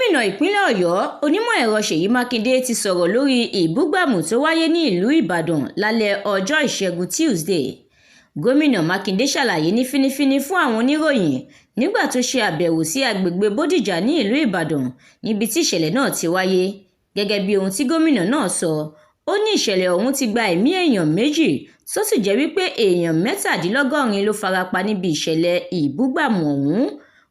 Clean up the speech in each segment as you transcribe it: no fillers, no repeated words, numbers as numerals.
Gómìnà ìpínlẹ̀ Ọ̀yọ́ onímọ̀ ẹ̀rọ Ṣèyí Mákindé ti sọ̀rọ̀ lórí ìbúgbàmù tó wáyé ní ìlú Ìbàdàn lálẹ́ ọjọ́ Ìṣẹ́gun Tuesday. Gómìnà Mákindé ṣàlàyé ní fínífíní fún àwọn oníròyìn nígbà tó ṣe àbẹ̀wò sí agbègbè Bódìjà ní ìlú Ìbàdàn níbi tí ìṣẹ̀lẹ̀ náà ti wáyé. Gẹ́gẹ́ bí ohun tí gómìnà náà sọ, ó ní ìṣẹ̀lẹ̀ ọ̀hún ti gba ẹ̀mí èèyàn méjì tó sì jẹ́ wípé èèyàn 17 ló farapa níbi ìṣẹ̀lẹ̀ ìbúgbàmù ọ̀hún.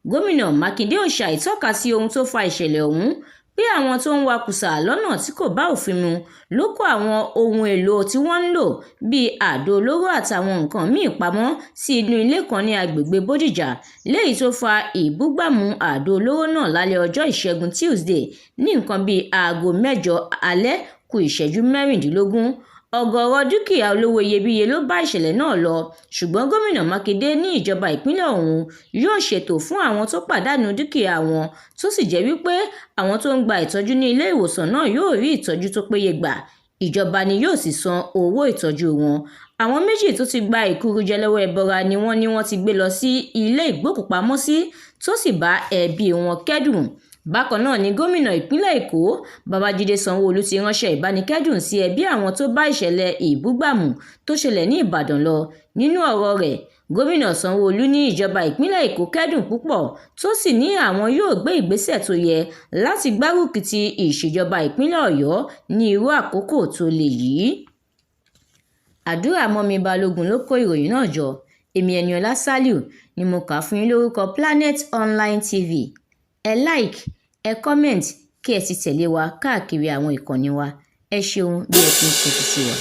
Gómìnà Mákindé ò ṣàìtọ́ka sí ohun tó fa ìṣẹ̀lẹ̀ ọ̀hún pé àwọn tó ń wakùsà lọ́nà tí kò bá òfin mu ló kó àwọn ohun èlò tí wọ́n ń lò bíi àdó olóró àtàwọn nǹkan míì pamọ́ sí inú ilé kan ní agbègbè Bódìjà, léyìí tó fa ìbúgbàmù àdó olóró náà lálẹ́ ọjọ́ Ìṣẹ́gun Tuesday ní nǹkan bíi aago 8 alẹ́ kù ìṣẹ́jú 16. Ọ̀gọ̀rọ̀ dúkìá olówó iyebíye ló bá ìṣẹ̀lẹ̀ náà lọ, ṣùgbọ́n gómìnà Mákindé ní ìjọba ìpínlẹ̀ ọ̀hún yóò ṣètò fún àwọn tó pàdánù dúkìá wọn tó sì jẹ́ wípé àwọn tó ń gba ìtọ́jú ní ilé ìwòsàn náà yóò rí ìtọ́jú tó péye gbà. Ìjọba ni yóò sì san owó ìtọ́jú wọn. Àwọn méjì tó ti gba ìkúrújẹ lọ́wọ́ ẹbọra ni wọ́n ti gbé lọ sí ilé ìgbókùpamọ́sí tó sì bá ẹbí wọn kẹ́dùn. Bákan náà ni gómìnà ìpínlẹ̀ Èkó Babájídé Sanwó-Olú ti ránṣẹ́ ìbánikẹ́dùn sí ẹbí àwọn tó bá ìṣẹ̀lẹ̀ ìbúgbàmù tó ṣẹlẹ̀ ní Ìbàdàn lọ. Nínú ọ̀rọ̀ rẹ̀, gómìnà Sanwó-Olú ní ìjọba ìpínlẹ̀ Èkó kẹ́dùn púpọ̀ tó sì ní àwọn yóò gbé ìgbésẹ̀ tó yẹ láti gbárùkù ti ìṣèjọba ìpínlẹ̀ Ọ̀yọ́ ní irú àkókò tó le yìí. Àdúrà mọ́mi Balógun ló kó ìròyìn náà jọ. Èmi Ẹniọlá Sálíù ni mo kà fún yín lórúkọ Planet Online TV. Ẹ like, ẹ comment kí ẹ sì tẹ̀lé wa káàkiri àwọn ìkànnì wa. Ẹ ṣeun bí ẹ ti ń tẹ́tí sí wa.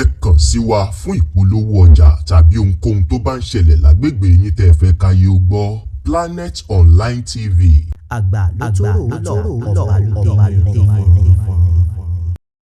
Ẹ kàn sí wa fún ìpolówó ọjà tàbí ohunkóhun tó bá ń ṣẹlẹ̀ lágbègbè yín tẹ́ ẹ fẹ́ káyé ó gbọ́. Planet Online TV. Àgbà ló tó rò ó lọ.